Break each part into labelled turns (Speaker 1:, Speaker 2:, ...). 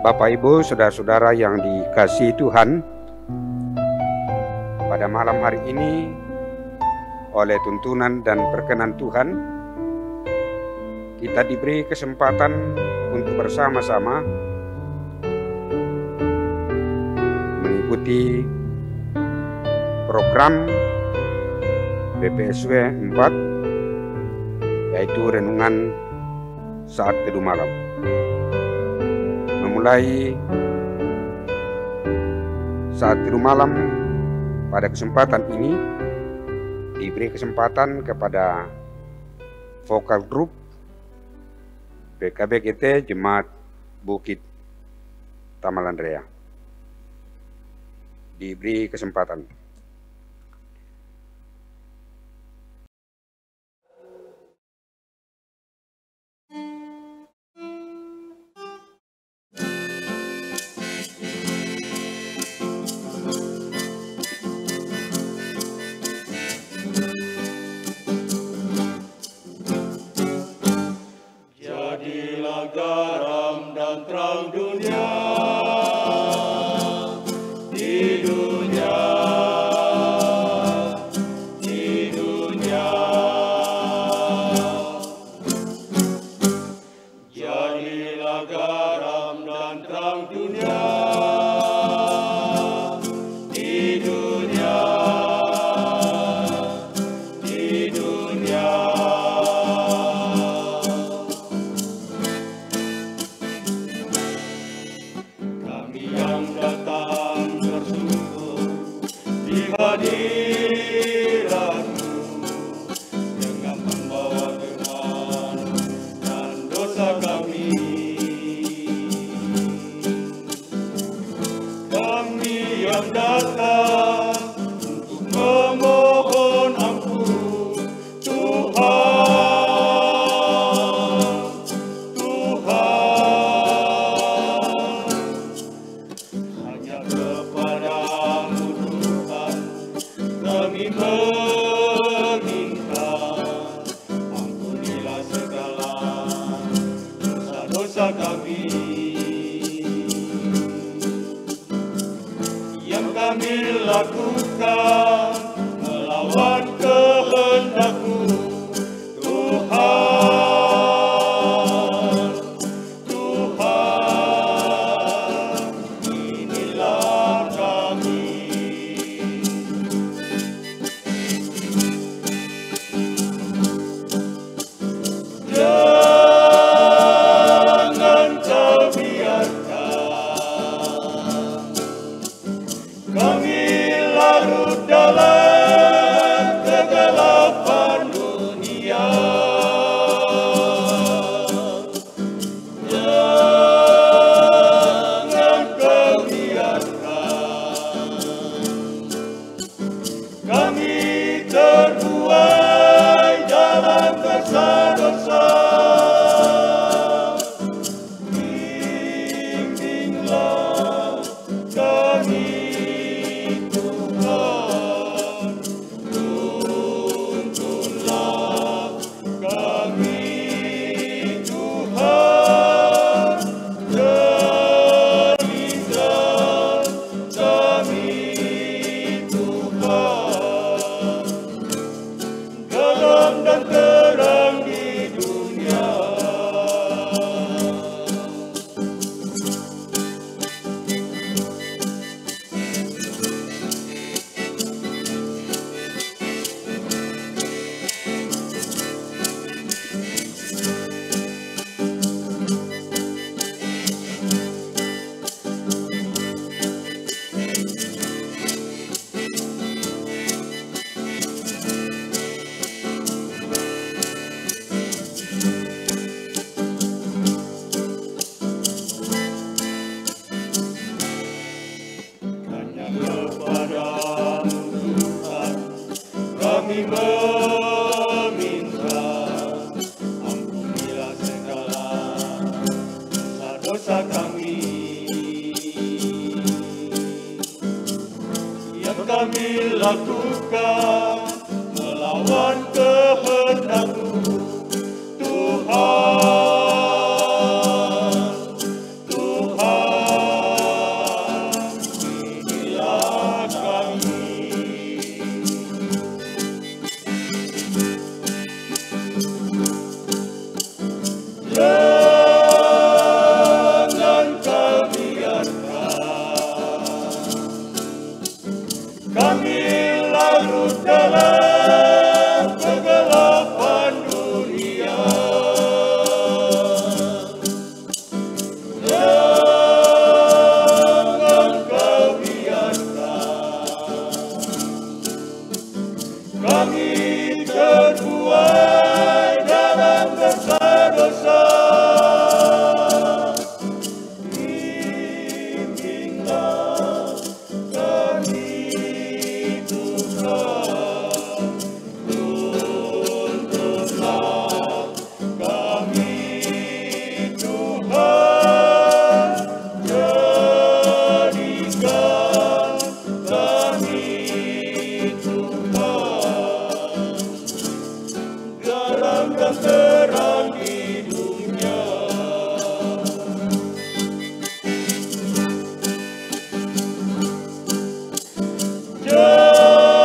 Speaker 1: Bapak Ibu, saudara-saudara yang dikasihi Tuhan, pada malam hari ini oleh tuntunan dan perkenan Tuhan, kita diberi kesempatan untuk bersama-sama mengikuti program BPSW 4, yaitu renungan saat teduh malam. Memulai saat teduh malam pada kesempatan ini diberi kesempatan kepada vokal grup PKBGT Jemaat Bukit Tamalandrea. Diberi kesempatan.
Speaker 2: Jadilah garam dan terang dunia, di dunia, di dunia. Jadilah garam dan terang dunia, di dunia, di dunia. Hadiratmu dengan membawa firman dan dosa kami. Kami yang datang untuk memohon ampun, Tuhan, Tuhan, hanya kepadamu Tuhan kami meminta, ampunilah segala dosa-dosa kami yang kami lakukan melawan kehendak-Mu, Tuhan, Tuhan, inilah kami. Jangan kau biarkan kami larut dalam kegelapan dunia. Jangan kau biarkan kami terbuai dalam dosa-dosa. Bimbinglah kami, Tuhan, tuntunlah kami, Tuhan, jadikan kami, Tuhan, garam dan terang di dunia. Hanya kepadamu Tuhan kami meminta, ampunilah segala dosa-dosa kami yang kami lakukan melawan kehendak-Mu, Tuhan, Tuhan. larut dalam kegelapan dunia. Jangan kau biarkan kami terbuai dalam dosa-dosa. Bimbinglah kami Tuhan, tuntunlah kami Tuhan, jadikan kami Tuhan, garam dan terang di dunia. Jangan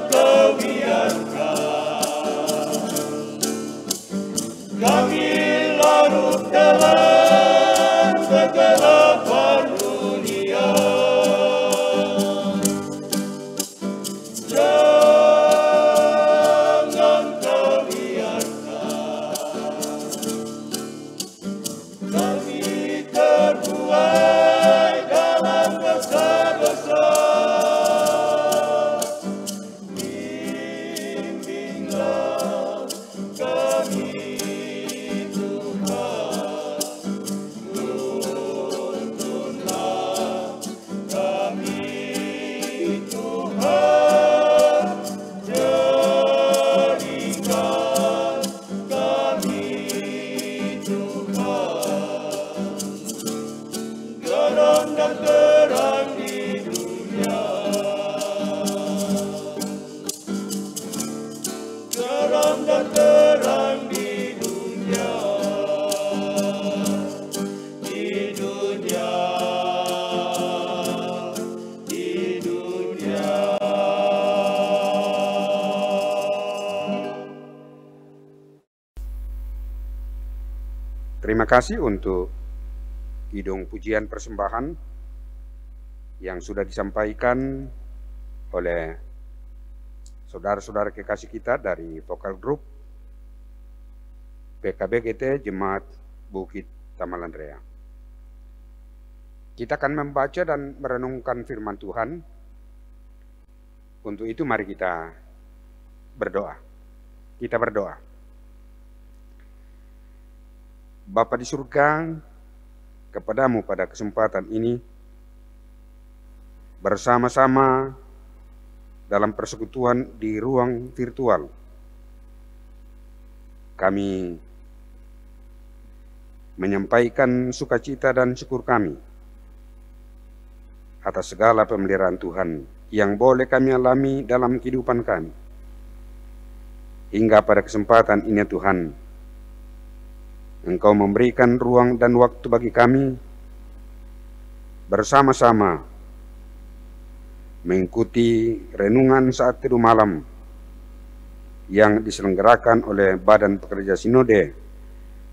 Speaker 2: kau biarkan kami larut dalam kegelapan dunia. Jangan kau biarkan kami terbuai dalam dosa-dosa. Bimbinglah kami Tuhan, tuntunlah kami Tuhan, jadikan kami Tuhan, garam dan terang di dunia. Garam dan terang di dunia, di dunia, di dunia.
Speaker 1: Terima kasih untuk kidung pujian persembahan yang sudah disampaikan oleh saudara-saudara kekasih kita dari vokal grup PKBGT Jemaat Bukit Tamalandrea. Kita akan membaca dan merenungkan firman Tuhan. Untuk itu mari kita berdoa. Kita berdoa. Bapa di surga, kepadamu pada kesempatan ini bersama-sama dalam persekutuan di ruang virtual, kami menyampaikan sukacita dan syukur kami atas segala pemeliharaan Tuhan yang boleh kami alami dalam kehidupan kami. Hingga pada kesempatan ini Tuhan, Engkau memberikan ruang dan waktu bagi kami bersama-sama mengikuti renungan saat teduh malam yang diselenggarakan oleh Badan Pekerja Sinode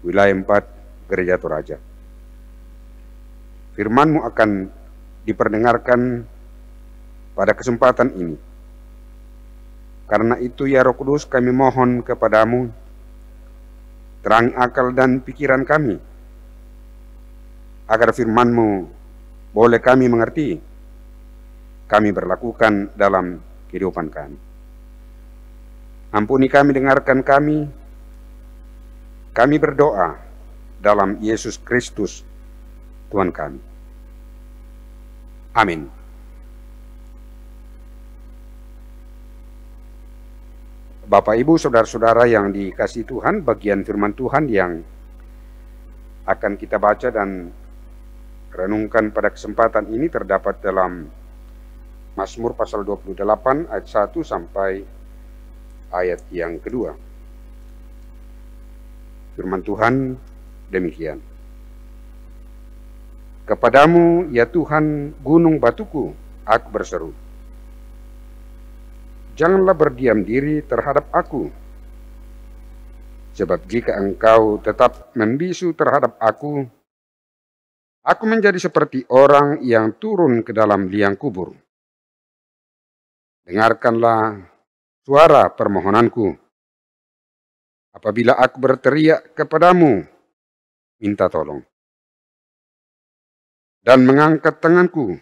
Speaker 1: Wilayah 4 Gereja Toraja. Firman-Mu akan diperdengarkan pada kesempatan ini. Karena itu ya Roh Kudus, kami mohon kepadamu, terangi akal dan pikiran kami, agar firman-Mu boleh kami mengerti, kami berlakukan dalam kehidupan kami. Ampuni kami, dengarkan kami. Kami berdoa dalam Yesus Kristus, Tuhan kami. Amin. Bapak, Ibu, saudara-saudara yang dikasihi Tuhan, bagian firman Tuhan yang akan kita baca dan renungkan pada kesempatan ini terdapat dalam Mazmur pasal 28 ayat 1 sampai ayat yang kedua. Firman Tuhan demikian. Kepadamu ya Tuhan gunung batuku, aku berseru. Janganlah berdiam diri terhadap aku. Sebab jika engkau tetap membisu terhadap aku menjadi seperti orang yang turun ke dalam liang kubur. dengarkanlah suara permohonanku. Apabila aku berteriak kepadamu, minta tolong. Dan mengangkat tanganku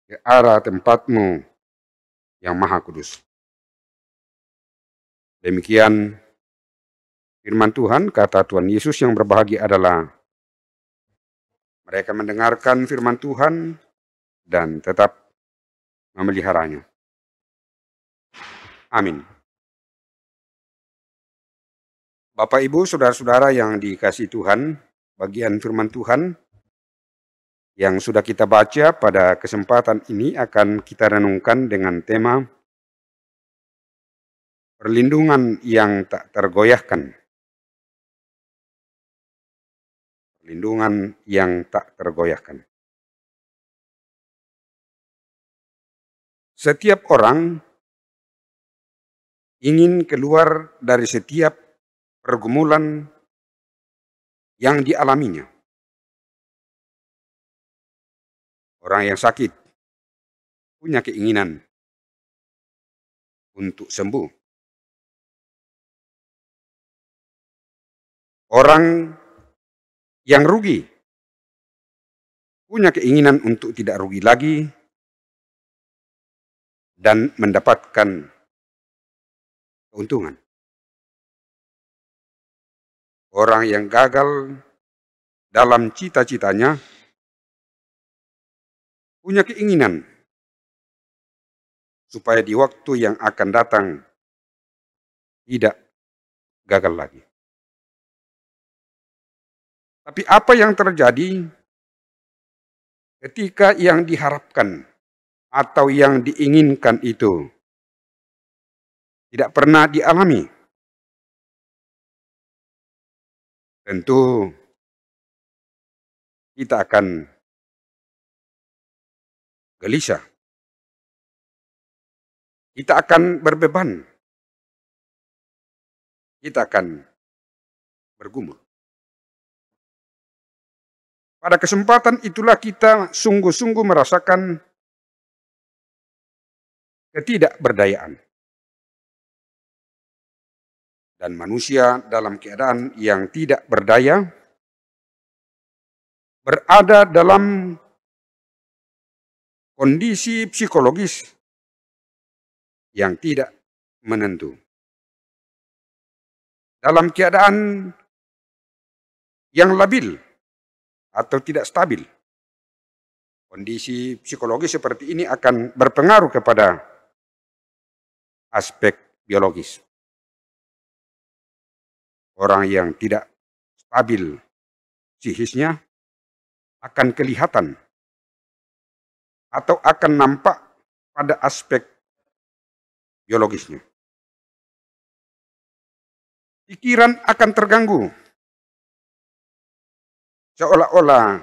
Speaker 1: ke arah tempatmu yang maha kudus. Demikian firman Tuhan, kata Tuhan Yesus yang berbahagia adalah mereka mendengarkan firman Tuhan dan tetap memeliharanya. Amin. Bapak, Ibu, saudara-saudara yang dikasihi Tuhan, bagian firman Tuhan yang sudah kita baca pada kesempatan ini akan kita renungkan dengan tema perlindungan yang tak tergoyahkan. Perlindungan yang tak tergoyahkan. Setiap orang ingin keluar dari setiap pergumulan yang dialaminya. Orang yang sakit punya keinginan untuk sembuh. Orang yang rugi punya keinginan untuk tidak rugi lagi dan mendapatkan keuntungan. Orang yang gagal dalam cita-citanya punya keinginan supaya di waktu yang akan datang tidak gagal lagi. Tapi apa yang terjadi ketika yang diharapkan atau yang diinginkan itu tidak pernah dialami? Tentu kita akan gelisah. Kita akan berbeban. Kita akan bergumul. Pada kesempatan itulah kita sungguh-sungguh merasakan ketidakberdayaan. Dan manusia dalam keadaan yang tidak berdaya berada dalam kondisi psikologis yang tidak menentu. Dalam keadaan yang labil atau tidak stabil. Kondisi psikologis seperti ini akan berpengaruh kepada aspek biologis. Orang yang tidak stabil psikisnya akan kelihatan atau akan nampak pada aspek biologisnya. Pikiran akan terganggu. Seolah-olah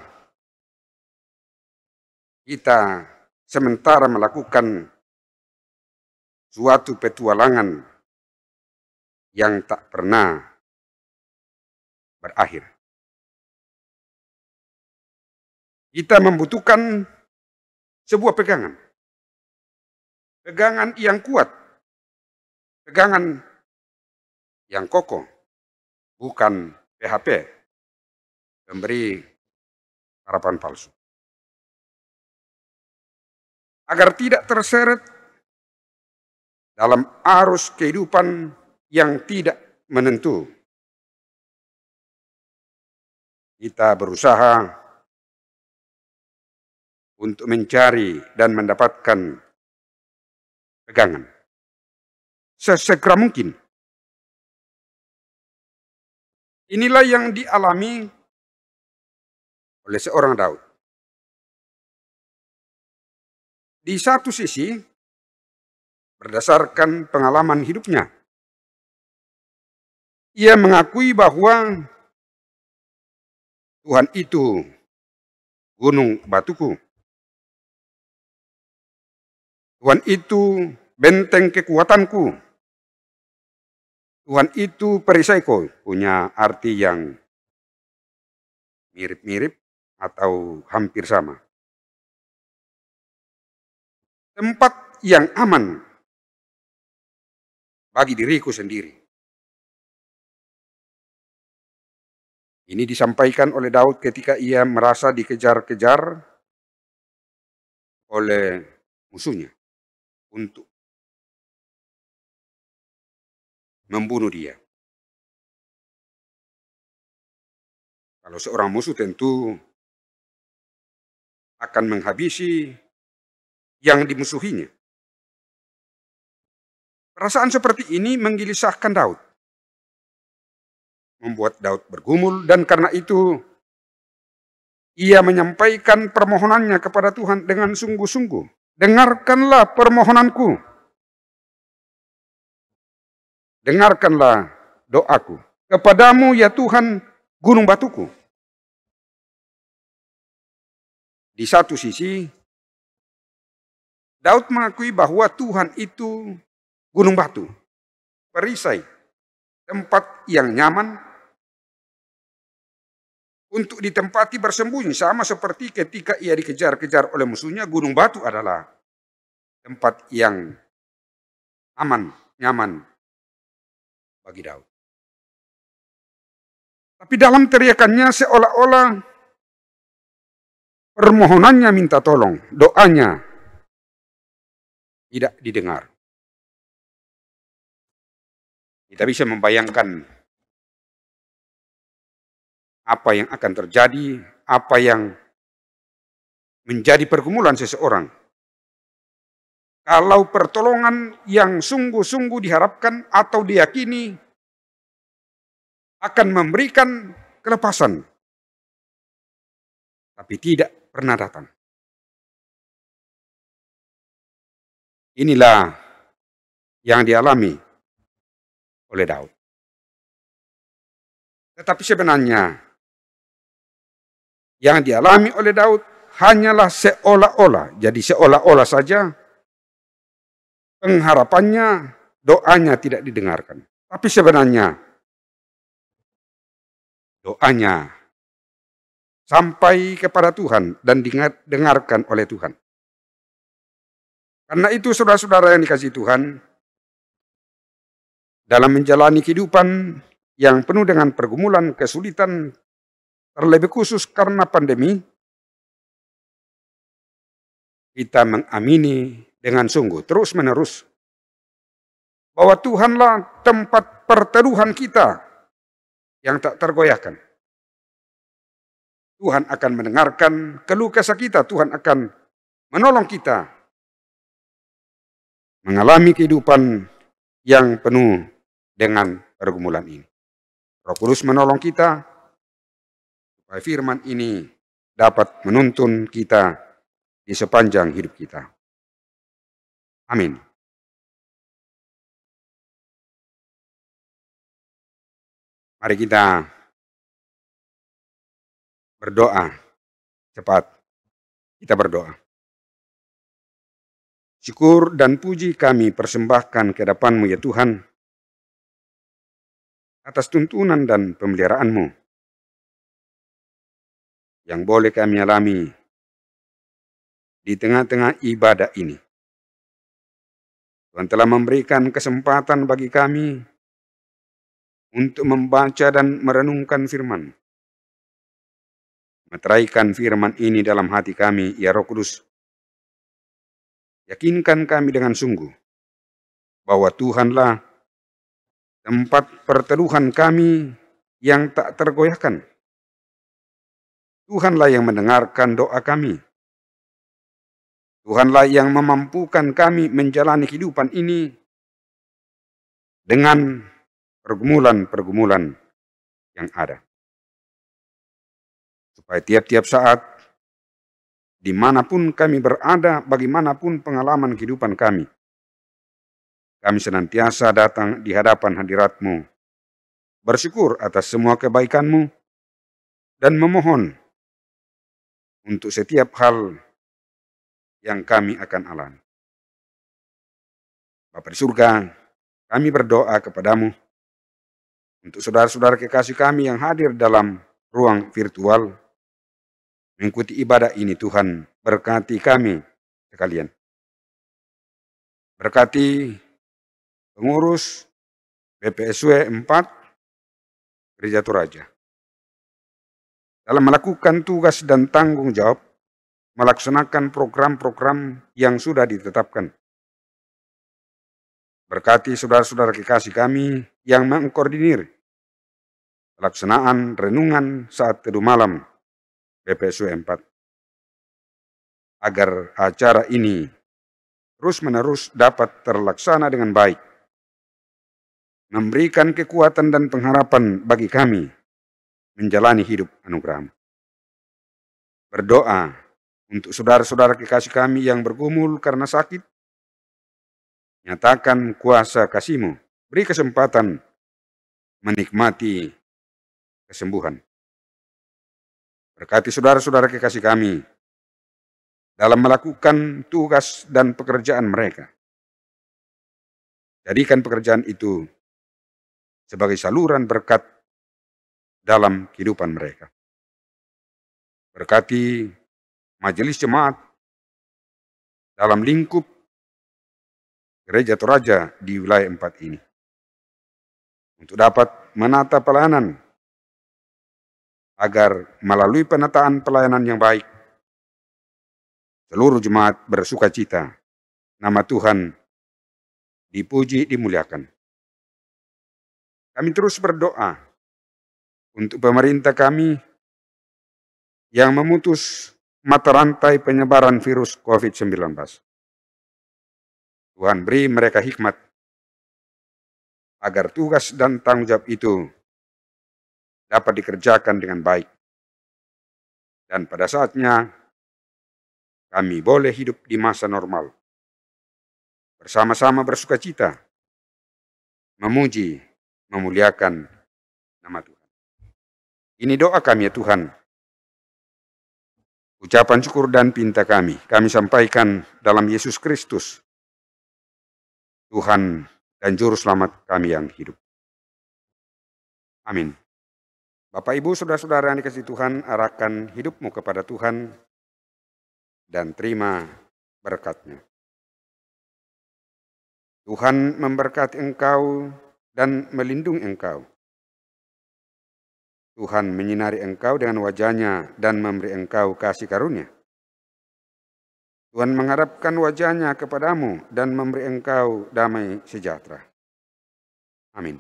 Speaker 1: kita sementara melakukan suatu petualangan yang tak pernah berakhir. Kita membutuhkan sebuah pegangan. Pegangan yang kuat. Pegangan yang kokoh. Bukan PHP. Memberi harapan palsu. Agar tidak terseret dalam arus kehidupan yang tidak menentu. Kita berusaha untuk mencari dan mendapatkan pegangan sesegera mungkin. Inilah yang dialami oleh seorang Daud. Di satu sisi, berdasarkan pengalaman hidupnya, ia mengakui bahwa Tuhan itu gunung batuku. Tuhan itu benteng kekuatanku. Tuhan itu perisaiku, punya arti yang mirip-mirip atau hampir sama. Tempat yang aman bagi diriku sendiri. Ini disampaikan oleh Daud ketika ia merasa dikejar-kejar oleh musuhnya untuk membunuh dia. Kalau seorang musuh tentu akan menghabisi yang dimusuhinya. Perasaan seperti ini menggelisahkan Daud, membuat Daud bergumul, dan karena itu ia menyampaikan permohonannya kepada Tuhan dengan sungguh-sungguh. Dengarkanlah permohonanku, dengarkanlah doaku. Kepadamu ya Tuhan, gunung batuku. Di satu sisi, Daud mengakui bahwa Tuhan itu gunung batu, perisai, tempat yang nyaman untuk ditempati bersembunyi, sama seperti ketika ia dikejar-kejar oleh musuhnya. Gunung batu adalah tempat yang aman, nyaman bagi Daud. Tapi dalam teriakannya seolah-olah permohonannya minta tolong, doanya tidak didengar. Kita bisa membayangkan apa yang akan terjadi, apa yang menjadi pergumulan seseorang kalau pertolongan yang sungguh-sungguh diharapkan atau diyakini akan memberikan kelepasan, tapi tidak pernah datang. Inilah yang dialami oleh Daud. Tetapi sebenarnya yang dialami oleh Daud hanyalah seolah-olah. Jadi seolah-olah saja pengharapannya, doanya tidak didengarkan. Tapi sebenarnya doanya sampai kepada Tuhan dan didengarkan oleh Tuhan. Karena itu saudara-saudara yang dikasihi Tuhan, dalam menjalani kehidupan yang penuh dengan pergumulan, kesulitan, terlebih khusus karena pandemi, kita mengamini dengan sungguh, terus-menerus, bahwa Tuhanlah tempat perteduhan kita yang tak tergoyahkan. Tuhan akan mendengarkan keluh kesah kita, Tuhan akan menolong kita mengalami kehidupan yang penuh dengan pergumulan ini. Roh Kudus menolong kita supaya firman ini dapat menuntun kita di sepanjang hidup kita. Amin. Mari kita berdoa. Cepat kita berdoa. Syukur dan puji kami persembahkan ke hadapan-Mu ya Tuhan, atas tuntunan dan pemeliharaanmu yang boleh kami alami di tengah-tengah ibadah ini. Tuhan telah memberikan kesempatan bagi kami untuk membaca dan merenungkan firman. Meteraikan firman ini dalam hati kami, ya Roh Kudus. Yakinkan kami dengan sungguh bahwa Tuhanlah tempat perteduhan kami yang tak tergoyahkan. Tuhanlah yang mendengarkan doa kami. Tuhanlah yang memampukan kami menjalani kehidupan ini dengan pergumulan-pergumulan yang ada. Supaya tiap-tiap saat, dimanapun kami berada, bagaimanapun pengalaman kehidupan kami senantiasa datang di hadapan hadirat-Mu, bersyukur atas semua kebaikan-Mu, dan memohon untuk setiap hal yang kami akan alami. Bapa di surga, kami berdoa kepadamu untuk saudara-saudara kekasih kami yang hadir dalam ruang virtual, mengikuti ibadah ini. Tuhan, berkati kami sekalian. Berkati pengurus BPSW 4 Gereja Toraja dalam melakukan tugas dan tanggung jawab melaksanakan program-program yang sudah ditetapkan. Berkati saudara-saudara kekasih kami yang mengkoordinir pelaksanaan renungan saat teduh malam BPSW 4, agar acara ini terus-menerus dapat terlaksana dengan baik, memberikan kekuatan dan pengharapan bagi kami menjalani hidup anugerah. Berdoa untuk saudara-saudara kekasih kami yang bergumul karena sakit, nyatakan kuasa kasih-Mu, beri kesempatan menikmati kesembuhan. Berkati saudara-saudara kekasih kami dalam melakukan tugas dan pekerjaan mereka. Jadikan pekerjaan itu sebagai saluran berkat dalam kehidupan mereka. Berkati majelis jemaat dalam lingkup Gereja Toraja di wilayah 4 ini, untuk dapat menata pelayanan, agar melalui penataan pelayanan yang baik, seluruh jemaat bersuka cita, nama Tuhan dipuji, dimuliakan. Kami terus berdoa untuk pemerintah kami yang memutus mata rantai penyebaran virus COVID-19. Tuhan beri mereka hikmat agar tugas dan tanggung jawab itu dapat dikerjakan dengan baik. Dan pada saatnya kami boleh hidup di masa normal, bersama-sama bersuka cita, memuji, memuliakan nama Tuhan. Ini doa kami ya Tuhan. Ucapan syukur dan pinta kami sampaikan dalam Yesus Kristus, Tuhan dan Juru Selamat kami yang hidup. Amin. Bapak, Ibu, saudara-saudara yang dikasihi Tuhan, arahkan hidupmu kepada Tuhan dan terima berkat-Nya. Tuhan memberkati engkau dan melindungi engkau. Tuhan menyinari engkau dengan wajah-Nya dan memberi engkau kasih karunia. Tuhan menghadapkan wajah-Nya kepadamu dan memberi engkau damai sejahtera. Amin.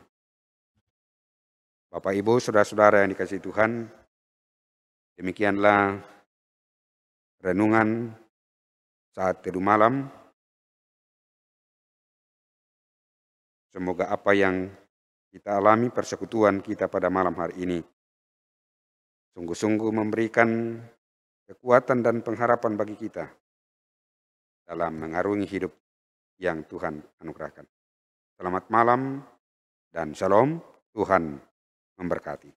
Speaker 1: Bapak, Ibu, saudara-saudara yang dikasihi Tuhan, demikianlah renungan saat teduh malam. Semoga apa yang kita alami persekutuan kita pada malam hari ini sungguh-sungguh memberikan kekuatan dan pengharapan bagi kita dalam mengarungi hidup yang Tuhan anugerahkan. Selamat malam dan shalom, Tuhan memberkati.